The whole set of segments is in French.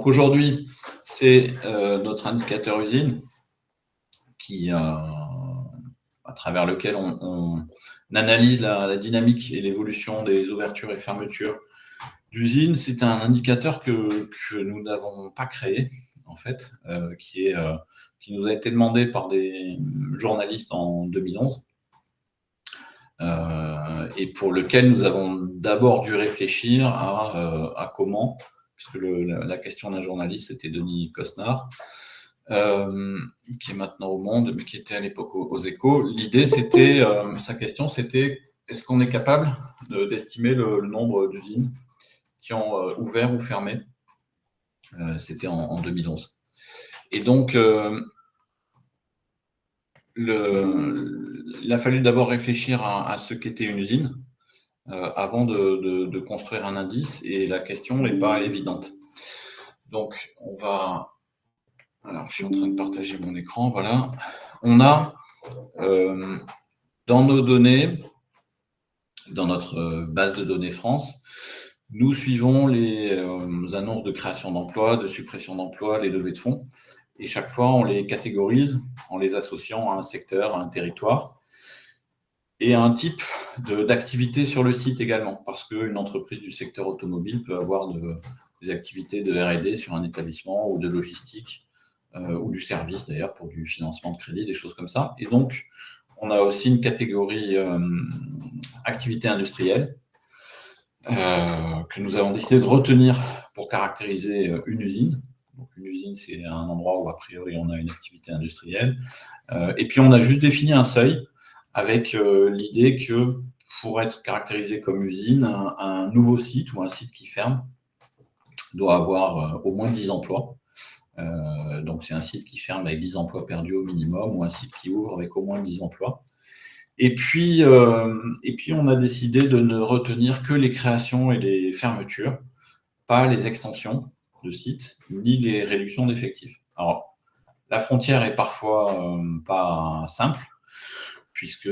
Donc aujourd'hui, c'est notre indicateur usine qui, à travers lequel on analyse la dynamique et l'évolution des ouvertures et fermetures d'usines. C'est un indicateur que nous n'avons pas créé, en fait, qui nous a été demandé par des journalistes en 2011, et pour lequel nous avons d'abord dû réfléchir à comment, puisque la question d'un journaliste, c'était Denis Cosnard, qui est maintenant au Monde, mais qui était à l'époque aux Échos. L'idée, c'était, sa question, c'était est-ce qu'on est capable d'estimer le nombre d'usines qui ont ouvert ou fermé? C'était en 2011. Et donc, il a fallu d'abord réfléchir à ce qu'était une usine avant de construire un indice, et la question n'est pas évidente. Donc, alors, je suis en train de partager mon écran, voilà. On a, dans nos données, dans notre base de données France, nous suivons les annonces de création d'emplois, de suppression d'emplois, les levées de fonds, et chaque fois, on les catégorise en les associant à un secteur, à un territoire, et à un type d'activité sur le site également, parce qu'une entreprise du secteur automobile peut avoir des activités de R&D sur un établissement, ou de logistique, ou du service d'ailleurs, pour du financement de crédit, des choses comme ça. Et donc, on a aussi une catégorie activité industrielle que nous avons décidé de retenir pour caractériser une usine. Donc, une usine, c'est un endroit où, a priori, on a une activité industrielle. Et puis, on a juste défini un seuil avec l'idée que pour être caractérisé comme usine, un nouveau site ou un site qui ferme doit avoir au moins 10 emplois. Donc, c'est un site qui ferme avec 10 emplois perdus au minimum, ou un site qui ouvre avec au moins 10 emplois. Et puis, on a décidé de ne retenir que les créations et les fermetures, pas les extensions de sites, ni les réductions d'effectifs. Alors, la frontière est parfois pas simple, puisque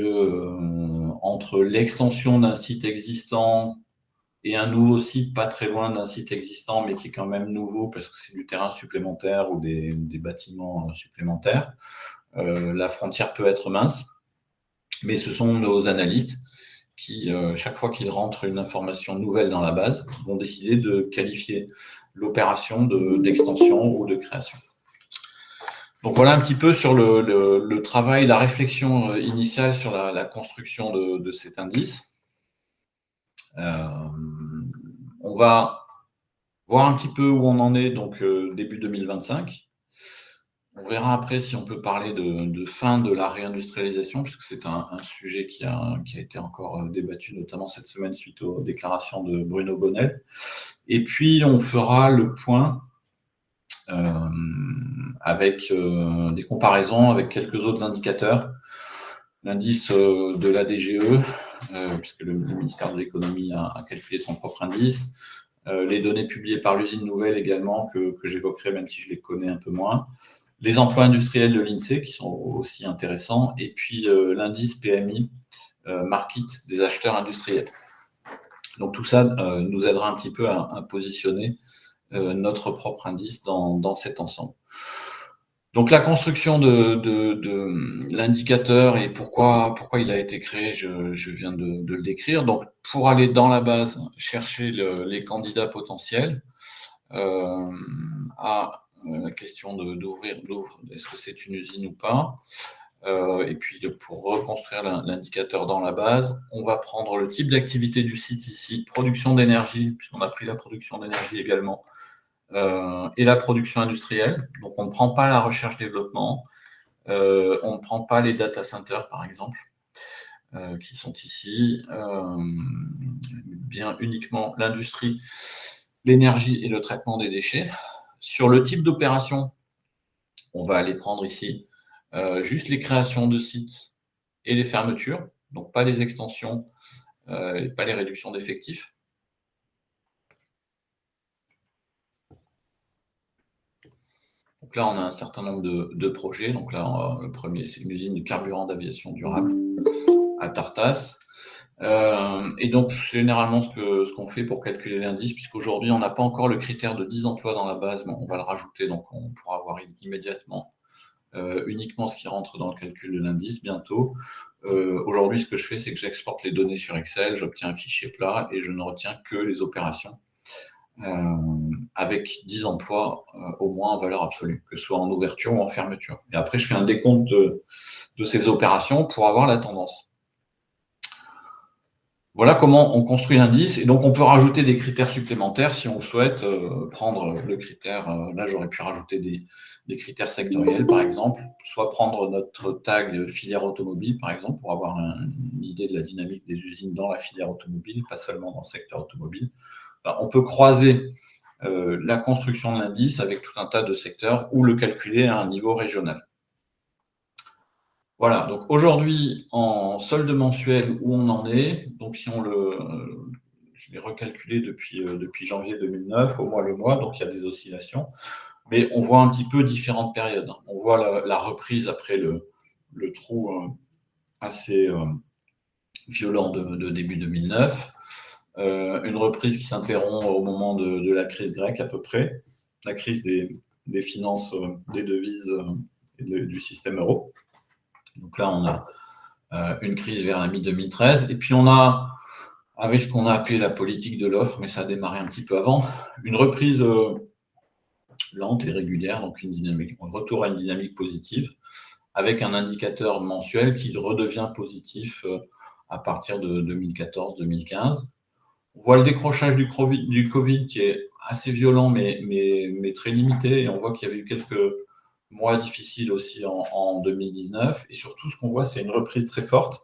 entre l'extension d'un site existant et un nouveau site pas très loin d'un site existant, mais qui est quand même nouveau parce que c'est du terrain supplémentaire ou des bâtiments supplémentaires, la frontière peut être mince. Mais ce sont nos analystes qui, chaque fois qu'ils rentrent une information nouvelle dans la base, vont décider de qualifier l'opération d'extension ou de création. Donc voilà un petit peu sur le travail, la réflexion initiale sur la construction de cet indice. On va voir un petit peu où on en est, donc début 2025. On verra après si on peut parler de fin de la réindustrialisation, puisque c'est un sujet qui a été encore débattu, notamment cette semaine suite aux déclarations de Bruno Bonnell. Et puis, on fera le point avec des comparaisons avec quelques autres indicateurs. L'indice de la DGE, puisque le ministère de l'économie a calculé son propre indice. Les données publiées par l'usine nouvelle également, que j'évoquerai, même si je les connais un peu moins. Les emplois industriels de l'INSEE, qui sont aussi intéressants, et puis l'indice PMI, Market des acheteurs industriels. Donc tout ça nous aidera un petit peu à positionner notre propre indice dans cet ensemble. Donc la construction de l'indicateur et pourquoi il a été créé, je viens de le décrire. Donc pour aller dans la base, chercher les candidats potentiels à la question d'ouvrir, est-ce que c'est une usine ou pas, et puis pour reconstruire l'indicateur dans la base, on va prendre le type d'activité du site ici, production d'énergie, puisqu'on a pris la production d'énergie également, et la production industrielle. Donc on ne prend pas la recherche-développement, on ne prend pas les data centers par exemple, qui sont ici, bien uniquement l'industrie, l'énergie et le traitement des déchets. Sur le type d'opération, on va aller prendre ici juste les créations de sites et les fermetures, donc pas les extensions et pas les réductions d'effectifs. Donc là, on a un certain nombre de projets. Donc là, le premier, c'est une usine de carburant d'aviation durable à Tartas. Et donc, c'est généralement ce qu'on fait pour calculer l'indice, puisqu'aujourd'hui, on n'a pas encore le critère de 10 emplois dans la base, mais on va le rajouter, donc on pourra avoir immédiatement uniquement ce qui rentre dans le calcul de l'indice bientôt. Aujourd'hui, ce que je fais, c'est que j'exporte les données sur Excel, j'obtiens un fichier plat et je ne retiens que les opérations avec 10 emplois au moins en valeur absolue, que ce soit en ouverture ou en fermeture. Et après, je fais un décompte de ces opérations pour avoir la tendance. Voilà comment on construit l'indice. Et donc, on peut rajouter des critères supplémentaires si on souhaite prendre le critère. Là, j'aurais pu rajouter des critères sectoriels, par exemple, soit prendre notre tag filière automobile, par exemple, pour avoir une idée de la dynamique des usines dans la filière automobile, pas seulement dans le secteur automobile. Alors, on peut croiser la construction de l'indice avec tout un tas de secteurs ou le calculer à un niveau régional. Voilà, donc aujourd'hui, en solde mensuel, où on en est, donc si je l'ai recalculé depuis janvier 2009, au mois le mois, donc il y a des oscillations, mais on voit un petit peu différentes périodes. On voit la reprise après le trou assez violent de début 2009, une reprise qui s'interrompt au moment de la crise grecque à peu près, la crise des finances, des devises et du système euro. Donc là, on a une crise vers la mi-2013. Et puis on a, avec ce qu'on a appelé la politique de l'offre, mais ça a démarré un petit peu avant, une reprise lente et régulière, donc un retour à une dynamique positive, avec un indicateur mensuel qui redevient positif à partir de 2014-2015. On voit le décrochage du Covid qui est assez violent, mais très limité. Et on voit qu'il y avait eu quelques mois difficiles aussi en 2019. Et surtout, ce qu'on voit, c'est une reprise très forte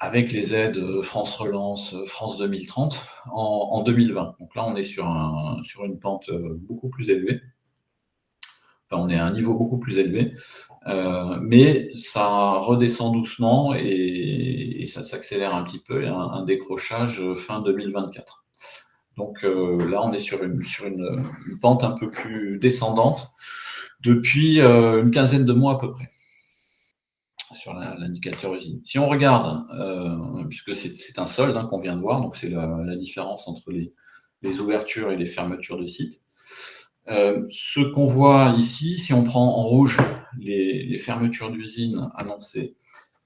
avec les aides France Relance, France 2030 en 2020. Donc là, on est sur une pente beaucoup plus élevée. Enfin, on est à un niveau beaucoup plus élevé. Mais ça redescend doucement et ça s'accélère un petit peu. Il y a un décrochage fin 2024. Donc là, on est sur une pente un peu plus descendante depuis une quinzaine de mois à peu près sur l'indicateur usine. Si on regarde, puisque c'est un solde qu'on vient de voir, donc c'est la différence entre les ouvertures et les fermetures de sites. Ce qu'on voit ici, si on prend en rouge les fermetures d'usines annoncées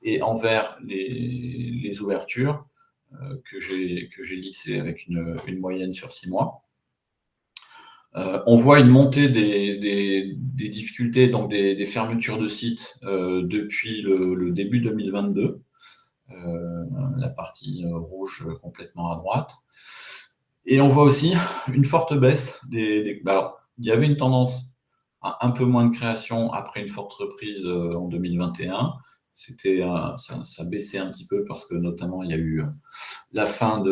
et en vert les ouvertures que j'ai lissées avec une moyenne sur 6 mois, on voit une montée des difficultés, donc des fermetures de sites depuis le début 2022, la partie rouge complètement à droite. Et on voit aussi une forte baisse alors, il y avait une tendance à un peu moins de création après une forte reprise en 2021. Ça baissait un petit peu parce que notamment il y a eu la fin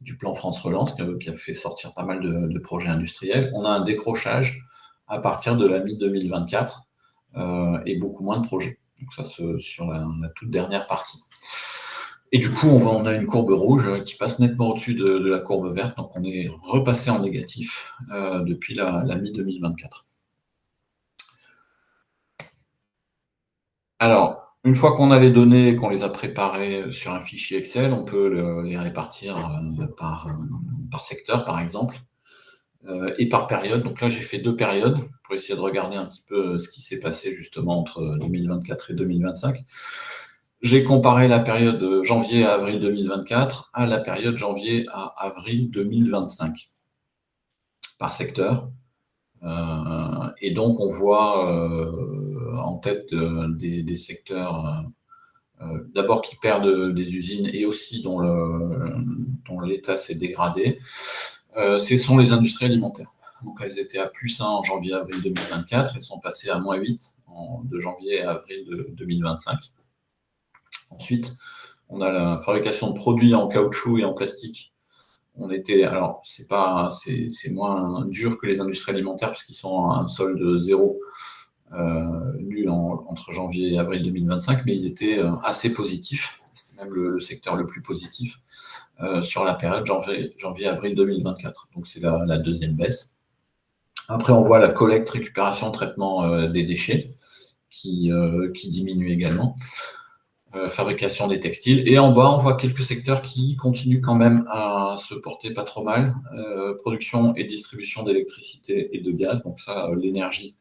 du plan France Relance qui a fait sortir pas mal de projets industriels. On a un décrochage à partir de la mi-2024 et beaucoup moins de projets. Donc ça, sur la toute dernière partie. Et du coup, on a une courbe rouge qui passe nettement au-dessus de la courbe verte. Donc on est repassé en négatif depuis la mi-2024. Alors, une fois qu'on a les données et qu'on les a préparées sur un fichier Excel, on peut les répartir par secteur, par exemple, et par période. Donc là, j'ai fait 2 périodes pour essayer de regarder un petit peu ce qui s'est passé justement entre 2024 et 2025. J'ai comparé la période de janvier à avril 2024 à la période janvier à avril 2025 par secteur. Et donc, on voit en tête des secteurs d'abord qui perdent des usines et aussi dont l'état s'est dégradé. Ce sont les industries alimentaires. Donc, elles étaient à +1 en janvier-avril 2024. Elles sont passées à -8 de janvier à avril 2025. Ensuite, on a la fabrication de produits en caoutchouc et en plastique. Alors, c'est moins dur que les industries alimentaires puisqu'ils sont à un solde 0 nul entre janvier et avril 2025, mais ils étaient assez positifs. C'était même le secteur le plus positif sur la période janvier-avril 2024. Donc, c'est la deuxième baisse. Après, on voit la collecte, récupération, traitement des déchets qui diminue également. fabrication des textiles. Et en bas, on voit quelques secteurs qui continuent quand même à se porter pas trop mal. Production et distribution d'électricité et de gaz. Donc ça, l'énergie,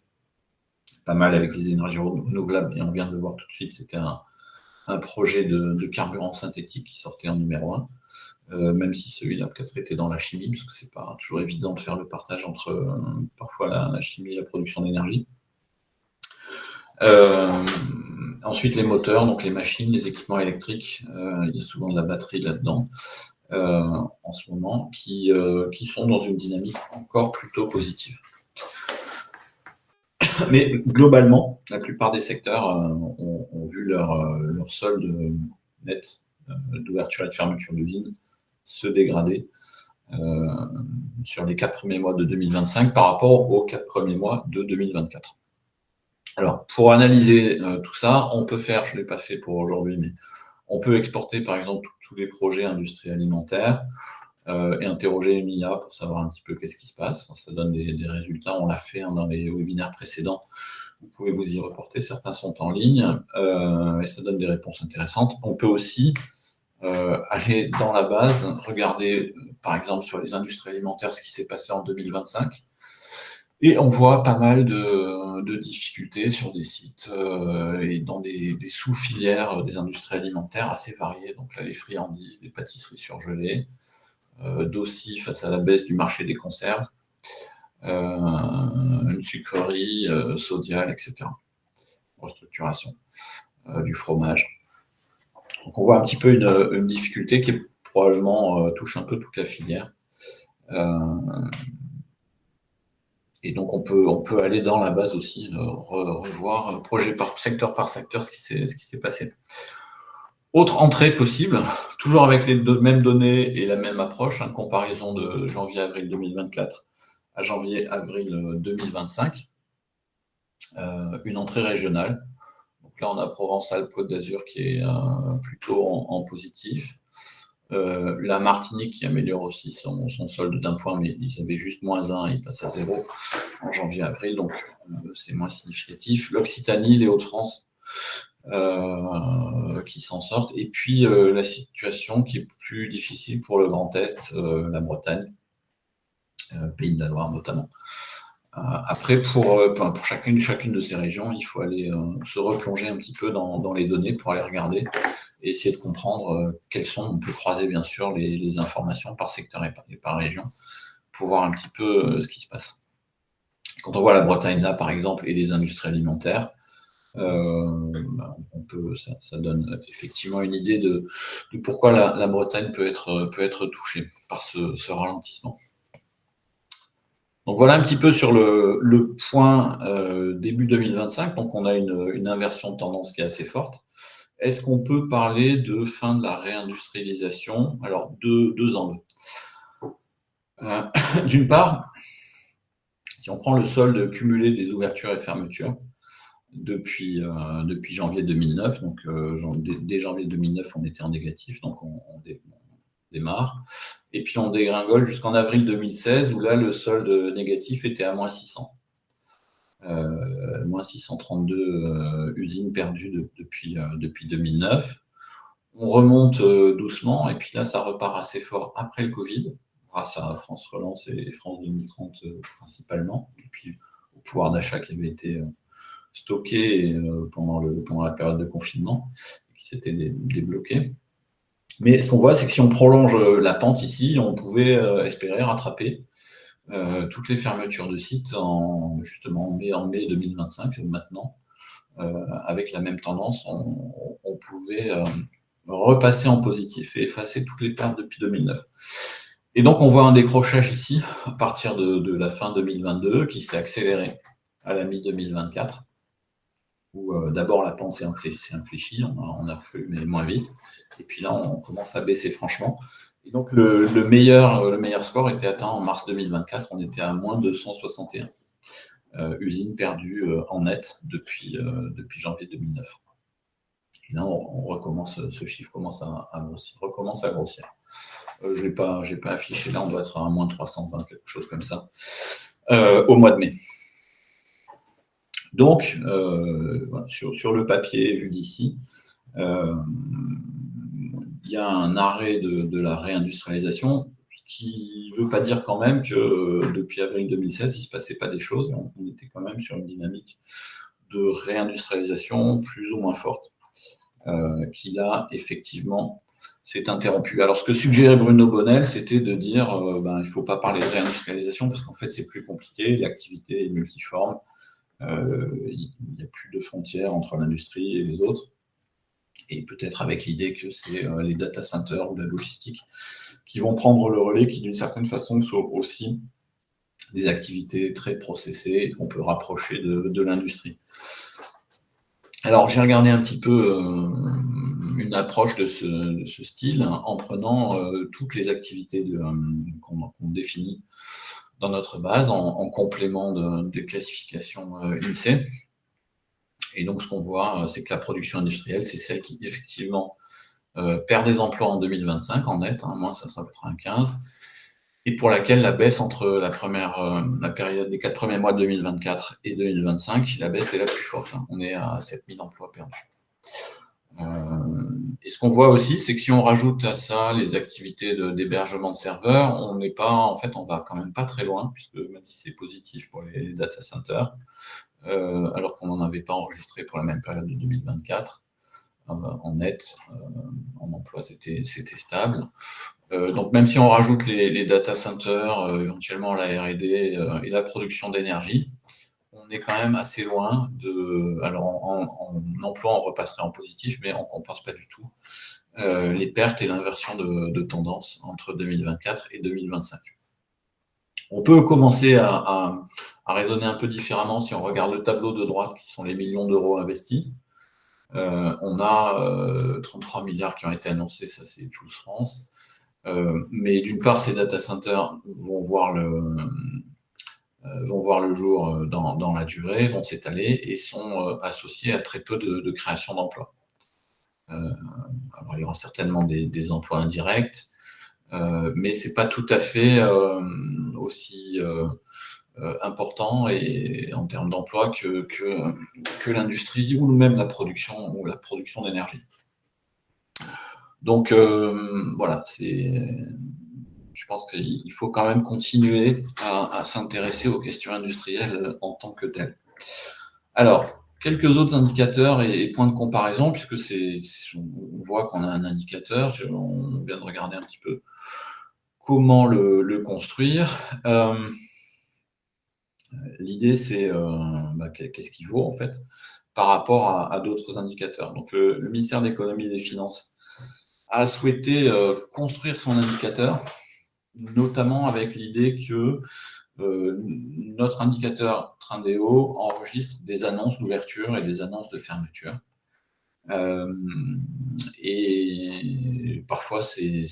pas mal avec les énergies renouvelables. Et on vient de le voir tout de suite, c'était un projet de carburant synthétique qui sortait en numéro 1. Même si celui-là peut-être était dans la chimie, parce que c'est pas toujours évident de faire le partage entre parfois la chimie et la production d'énergie. Ensuite, les moteurs, donc les machines, les équipements électriques, il y a souvent de la batterie là-dedans en ce moment, qui sont dans une dynamique encore plutôt positive. Mais globalement, la plupart des secteurs ont vu leur solde net d'ouverture et de fermeture d'usine se dégrader sur les 4 premiers mois de 2025 par rapport aux 4 premiers mois de 2024. Alors, pour analyser tout ça, on peut faire, je ne l'ai pas fait pour aujourd'hui, mais on peut exporter par exemple tous les projets industriels alimentaires et interroger une IA pour savoir un petit peu qu'est-ce qui se passe. Ça donne des résultats, on l'a fait dans les webinaires précédents. Vous pouvez vous y reporter, certains sont en ligne et ça donne des réponses intéressantes. On peut aussi aller dans la base, regarder par exemple sur les industries alimentaires ce qui s'est passé en 2025. Et on voit pas mal de difficultés sur des sites et dans des sous-filières des industries alimentaires assez variées. Donc là, les friandises, les pâtisseries surgelées, d'aussi face à la baisse du marché des conserves, une sucrerie, Sodial, etc. Restructuration du fromage. Donc on voit un petit peu une difficulté qui probablement touche un peu toute la filière. Et donc, on peut aller dans la base aussi, revoir projet par secteur ce qui s'est passé. Autre entrée possible, toujours avec les mêmes données et la même approche, comparaison de janvier-avril 2024 à janvier-avril 2025, une entrée régionale. Donc là, on a Provence-Alpes-Côte d'Azur qui est plutôt en positif. La Martinique qui améliore aussi son solde d'un point, mais ils avaient juste -1, ils passent à 0 en janvier-avril, donc c'est moins significatif. L'Occitanie, les Hauts-de-France qui s'en sortent, et puis la situation qui est plus difficile pour le Grand Est, la Bretagne, Pays de la Loire notamment. Après, pour chacune de ces régions, il faut aller se replonger un petit peu dans les données pour aller regarder et essayer de comprendre quelles sont. On peut croiser bien sûr les informations par secteur et par région pour voir un petit peu ce qui se passe. Quand on voit la Bretagne là, par exemple, et les industries alimentaires, ça donne effectivement une idée de pourquoi la Bretagne peut être touchée par ce ralentissement. Donc voilà un petit peu sur le point début 2025. Donc on a une inversion de tendance qui est assez forte. Est-ce qu'on peut parler de fin de la réindustrialisation? Alors, deux angles. D'une part, si on prend le solde cumulé des ouvertures et fermetures depuis janvier 2009, donc dès janvier 2009, on était en négatif, donc on démarre. Et puis on dégringole jusqu'en avril 2016, où là, le solde négatif était à -600. Moins 632 usines perdues depuis 2009. On remonte doucement, et puis là, ça repart assez fort après le Covid, grâce à France Relance et France 2030 principalement, et puis au pouvoir d'achat qui avait été stocké pendant la période de confinement, qui s'était débloqué. Mais ce qu'on voit, c'est que si on prolonge la pente ici, on pouvait espérer rattraper toutes les fermetures de sites justement en mai 2025, maintenant, avec la même tendance, on pouvait repasser en positif et effacer toutes les pertes depuis 2009. Et donc, on voit un décrochage ici, à partir de la fin 2022, qui s'est accéléré à la mi-2024, où d'abord la pente s'est infléchie, on a cru, mais moins vite, et puis là, on commence à baisser franchement. Et donc, le meilleur score était atteint en mars 2024, on était à -261 usines perdues en net depuis janvier 2009. Et là, on recommence, ce chiffre recommence à grossir. Je n'ai pas affiché, là, on doit être à -320, quelque chose comme ça, au mois de mai. Donc, voilà, sur le papier vu d'ici, Il y a un arrêt de la réindustrialisation, ce qui ne veut pas dire quand même que depuis avril 2016, il ne se passait pas des choses. On était quand même sur une dynamique de réindustrialisation plus ou moins forte, qui là, effectivement, s'est interrompue. Alors, ce que suggérait Bruno Bonnell, c'était de dire il ne faut pas parler de réindustrialisation parce qu'en fait, c'est plus compliqué, l'activité est multiforme, il n'y a plus de frontières entre l'industrie et les autres. Et peut-être avec l'idée que c'est les data centers ou la logistique qui vont prendre le relais, qui d'une certaine façon sont aussi des activités très processées qu'on peut rapprocher de l'industrie. Alors j'ai regardé un petit peu une approche de ce style en prenant toutes les activités qu'on définit dans notre base en complément de classification INSEE. Et donc, ce qu'on voit, c'est que la production industrielle, c'est celle qui, effectivement, perd des emplois en 2025, en net, moins 595, et pour laquelle la baisse entre la période des 4 premiers mois de 2024 et 2025, la baisse est la plus forte. On est à 7000 emplois perdus. Et ce qu'on voit aussi, c'est que si on rajoute à ça les activités d'hébergement de serveurs, on va quand même pas très loin, puisque même si c'est positif pour les data centers, alors qu'on n'en avait pas enregistré pour la même période de 2024. En net, en emploi, c'était stable. Donc même si on rajoute les data centers, éventuellement la R&D et la production d'énergie, on est quand même assez loin de... Alors en emploi, on repasserait en positif, mais on ne compense pas du tout les pertes et l'inversion de tendance entre 2024 et 2025. On peut commencer à raisonner un peu différemment si on regarde le tableau de droite, qui sont les millions d'euros investis. On a 33 milliards qui ont été annoncés, ça c'est Choose France. Mais d'une part, ces data centers vont voir le jour dans la durée, vont s'étaler et sont associés à très peu de création d'emplois. Alors, il y aura certainement des emplois indirects, mais ce n'est pas tout à fait aussi important et en termes d'emploi que l'industrie ou même la production d'énergie. Donc voilà, je pense qu'il faut quand même continuer à s'intéresser aux questions industrielles en tant que telles. Alors, quelques autres indicateurs et points de comparaison, puisque on voit qu'on a un indicateur, on vient de regarder un petit peu comment le construire. L'idée, c'est qu'est-ce qu'il vaut en fait par rapport à d'autres indicateurs. Donc, le ministère de l'économie et des finances a souhaité construire son indicateur, notamment avec l'idée que notre indicateur Trindéo enregistre des annonces d'ouverture et des annonces de fermeture. Et parfois, ces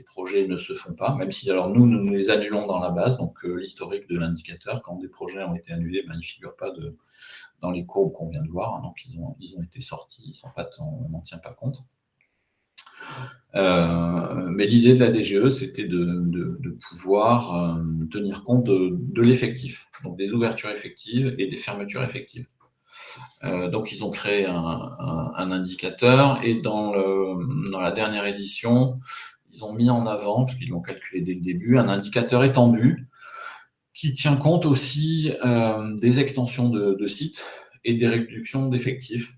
projets ne se font pas, même si alors nous les annulons dans la base. Donc, l'historique de l'indicateur, quand des projets ont été annulés, ils ne figurent pas dans les courbes qu'on vient de voir. Donc, ils ont été sortis, on n'en tient pas compte. Mais l'idée de la DGE, c'était de pouvoir tenir compte de l'effectif, donc des ouvertures effectives et des fermetures effectives. Donc, ils ont créé un indicateur et dans la dernière édition, ils ont mis en avant, parce qu'ils l'ont calculé dès le début, un indicateur étendu qui tient compte aussi des extensions de sites et des réductions d'effectifs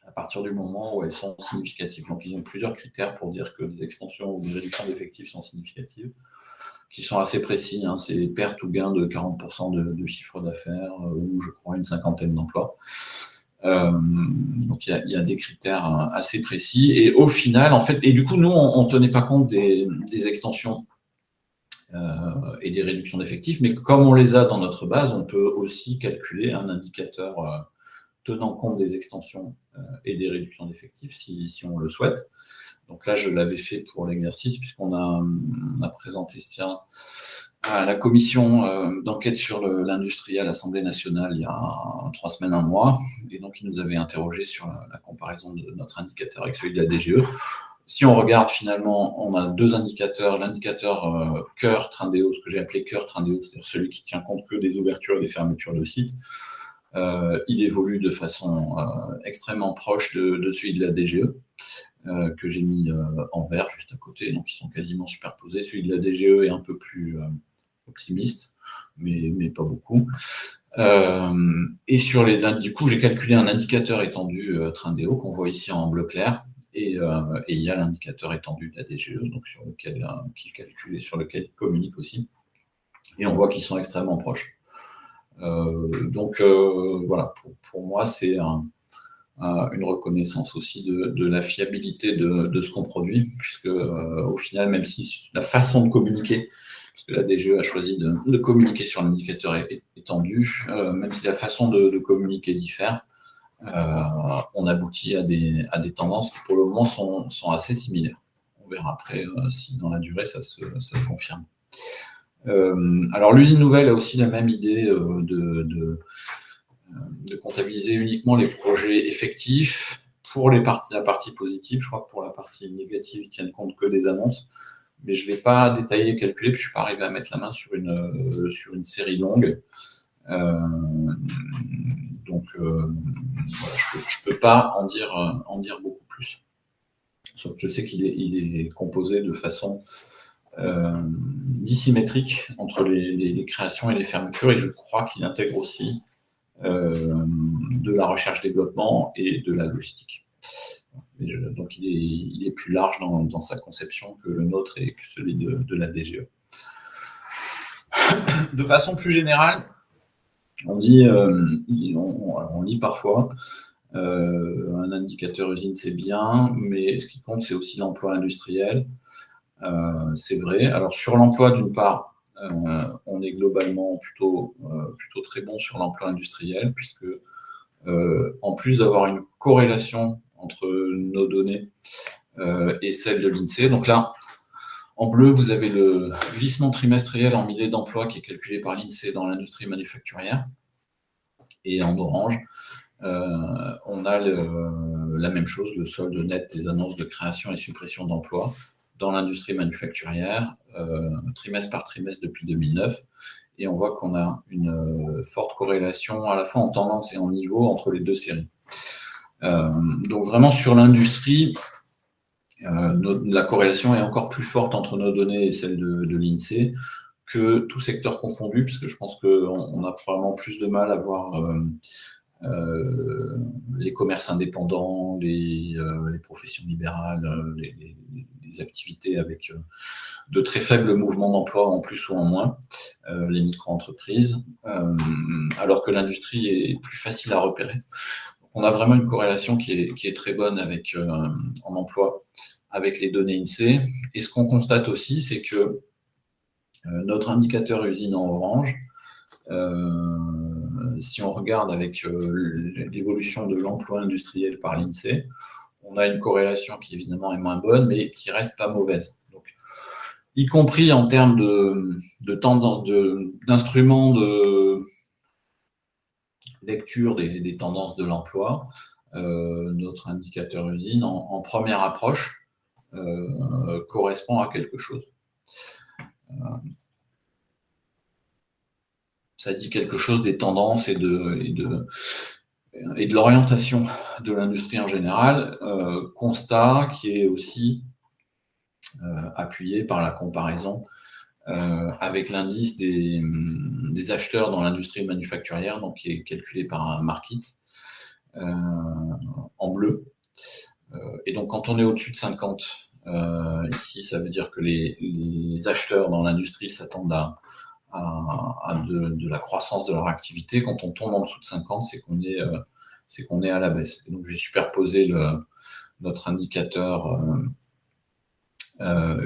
à partir du moment où elles sont significatives. Donc, ils ont plusieurs critères pour dire que des extensions ou des réductions d'effectifs sont significatives, qui sont assez précis. C'est perte ou gain de 40% de chiffre d'affaires ou, je crois, une cinquantaine d'emplois. Donc, il y a des critères assez précis. Et au final, en fait, et du coup, nous, on ne tenait pas compte des extensions et des réductions d'effectifs, mais comme on les a dans notre base, on peut aussi calculer un indicateur tenant compte des extensions et des réductions d'effectifs si on le souhaite. Donc là, je l'avais fait pour l'exercice puisqu'on a présenté ça à la commission d'enquête sur l'industrie à l'Assemblée nationale il y a 3 semaines, un mois. Et donc, ils nous avaient interrogé sur la comparaison de notre indicateur avec celui de la DGE. Si on regarde finalement, on a 2 indicateurs. L'indicateur cœur Trindéo, ce que j'ai appelé cœur Trindéo, c'est-à-dire celui qui tient compte que des ouvertures et des fermetures de sites. Il évolue de façon extrêmement proche de celui de la DGE, que j'ai mis en vert juste à côté, donc ils sont quasiment superposés. Celui de la DGE est un peu plus optimiste, mais pas beaucoup. Et du coup, j'ai calculé un indicateur étendu Trindéo qu'on voit ici en bleu clair, et il y a l'indicateur étendu de la DGE, donc sur lequel qu'il calcule et sur lequel il communique aussi. Et on voit qu'ils sont extrêmement proches. Donc voilà, pour moi, c'est une reconnaissance aussi de la fiabilité de ce qu'on produit, puisque au final, même si la façon de communiquer, parce que la DGE a choisi de communiquer sur l'indicateur étendu, même si la façon de communiquer diffère, on aboutit à des tendances qui pour le moment sont assez similaires. On verra après si dans la durée ça se confirme. Alors l'usine nouvelle a aussi la même idée de comptabiliser uniquement les projets effectifs. Pour la partie positive, je crois que pour la partie négative, ils tiennent compte que des annonces, mais je ne vais pas détailler et calculer, puis je ne suis pas arrivé à mettre la main sur une série longue. Donc voilà, je ne peux pas en dire beaucoup plus. Sauf que je sais qu'il est composé de façon dissymétrique entre les créations et les fermetures, et je crois qu'il intègre aussi de la recherche-développement et de la logistique. Donc il est plus large dans sa conception que le nôtre et que celui de la DGE. De façon plus générale, on dit, on lit parfois, un indicateur usine c'est bien, mais ce qui compte c'est aussi l'emploi industriel. C'est vrai. Alors sur l'emploi, d'une part, on est globalement plutôt très bon sur l'emploi industriel, puisque en plus d'avoir une corrélation entre nos données et celles de l'INSEE, donc là, en bleu, vous avez le glissement trimestriel en milliers d'emplois qui est calculé par l'INSEE dans l'industrie manufacturière, et en orange, on a la même chose, le solde net des annonces de création et suppression d'emplois dans l'industrie manufacturière, trimestre par trimestre depuis 2009. Et on voit qu'on a une forte corrélation à la fois en tendance et en niveau entre les deux séries. Donc vraiment sur l'industrie, la corrélation est encore plus forte entre nos données et celles de l'INSEE que tout secteur confondu, puisque je pense qu'on a probablement plus de mal à voir les commerces indépendants, les professions libérales, les activités avec de très faibles mouvements d'emploi en plus ou en moins, les micro-entreprises, alors que l'industrie est plus facile à repérer. On a vraiment une corrélation qui est très bonne avec, en emploi avec les données INSEE. Et ce qu'on constate aussi, c'est que notre indicateur usine en orange, si on regarde avec l'évolution de l'emploi industriel par l'INSEE, on a une corrélation qui évidemment est moins bonne, mais qui reste pas mauvaise. Donc, y compris en termes d'instruments de lecture des tendances de l'emploi, notre indicateur usine en première approche correspond à quelque chose. Ça dit quelque chose des tendances et de l'orientation de l'industrie en général, constat qui est aussi appuyé par la comparaison avec l'indice des acheteurs dans l'industrie manufacturière, donc qui est calculé par un market en bleu. Et donc quand on est au-dessus de 50, ici ça veut dire que les acheteurs dans l'industrie s'attendent à de la croissance de leur activité. Quand on tombe en dessous de 50, c'est qu'on est à la baisse. Et donc j'ai superposé notre indicateur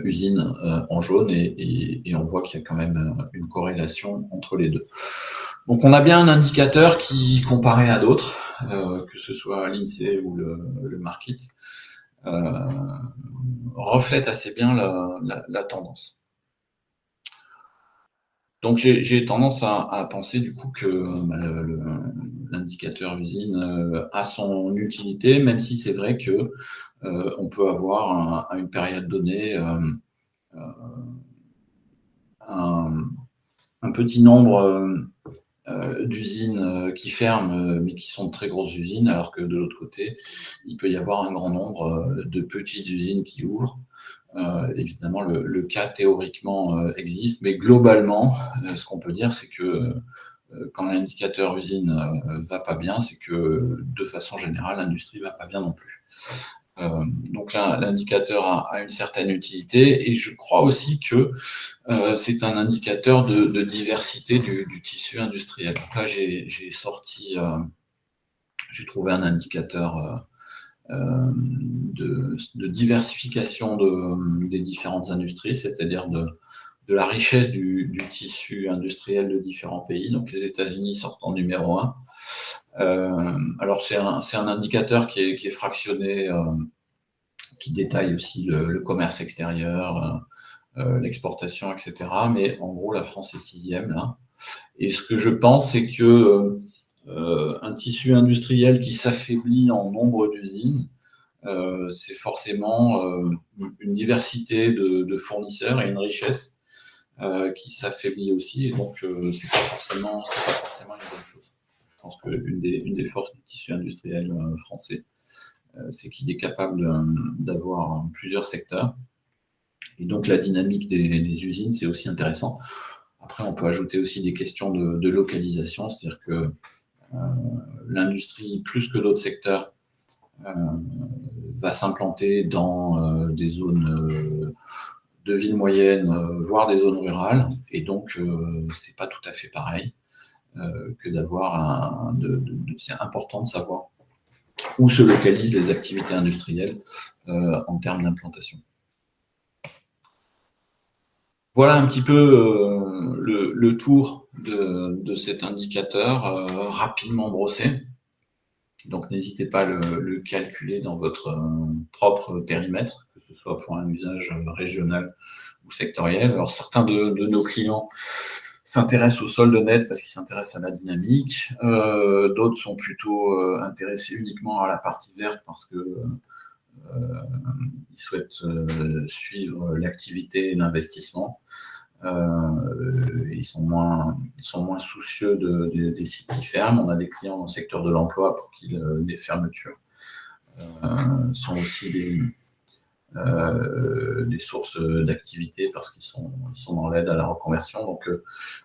usine en jaune et on voit qu'il y a quand même une corrélation entre les deux. Donc on a bien un indicateur qui, comparé à d'autres, que ce soit l'INSEE ou le market, reflète assez bien la tendance. Donc j'ai tendance à penser du coup que l'indicateur usine a son utilité, même si c'est vrai que on peut avoir à une période donnée un petit nombre d'usines qui ferment, mais qui sont de très grosses usines, alors que de l'autre côté, il peut y avoir un grand nombre de petites usines qui ouvrent. Évidemment, le cas théoriquement existe, mais globalement, ce qu'on peut dire, c'est que quand l'indicateur usine va pas bien, c'est que de façon générale, l'industrie va pas bien non plus. Donc là, l'indicateur a une certaine utilité, et je crois aussi que c'est un indicateur de diversité du tissu industriel. Donc là, j'ai trouvé un indicateur de diversification des différentes industries, c'est-à-dire de la richesse du tissu industriel de différents pays. Donc les États-Unis sortent en numéro 1. Alors c'est un indicateur qui est fractionné, qui détaille aussi le commerce extérieur, l'exportation, etc. Mais en gros, la France est 6e là. Et ce que je pense, c'est que un tissu industriel qui s'affaiblit en nombre d'usines, c'est forcément une diversité de fournisseurs et une richesse qui s'affaiblit aussi. Et donc, c'est pas forcément une bonne chose. Je pense qu'une des forces du tissu industriel français, c'est qu'il est capable d'avoir plusieurs secteurs. Et donc, la dynamique des usines, c'est aussi intéressant. Après, on peut ajouter aussi des questions de localisation, c'est-à-dire que l'industrie, plus que d'autres secteurs, va s'implanter dans des zones de villes moyennes, voire des zones rurales. Et donc, c'est pas tout à fait pareil que d'avoir c'est important de savoir où se localisent les activités industrielles en termes d'implantation. Voilà un petit peu le tour de cet indicateur rapidement brossé. Donc n'hésitez pas à le calculer dans votre propre périmètre, que ce soit pour un usage régional ou sectoriel. Alors certains de nos clients s'intéressent au solde net parce qu'ils s'intéressent à la dynamique. D'autres sont plutôt intéressés uniquement à la partie verte parce que ils souhaitent suivre l'activité et l'investissement. Ils sont moins soucieux des sites qui ferment. On a des clients dans le secteur de l'emploi pour qui les fermetures sont aussi des sources d'activité parce qu'ils sont dans l'aide à la reconversion. Donc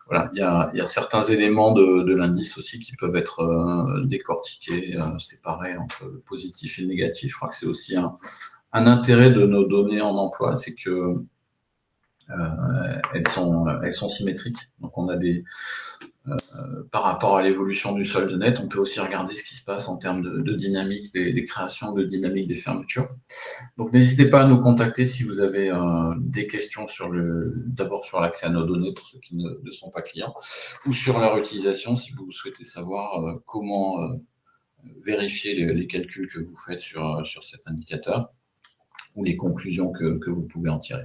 voilà, il y a certains éléments de l'indice aussi qui peuvent être décortiqués, séparés entre le positif et le négatif. Je crois que c'est aussi un intérêt de nos données en emploi, c'est que elles sont symétriques. Donc on a par rapport à l'évolution du solde net, on peut aussi regarder ce qui se passe en termes de dynamique des créations, de dynamique des fermetures. Donc n'hésitez pas à nous contacter si vous avez des questions d'abord sur l'accès à nos données pour ceux qui ne sont pas clients, ou sur leur utilisation si vous souhaitez savoir comment vérifier les calculs que vous faites sur cet indicateur ou les conclusions que vous pouvez en tirer.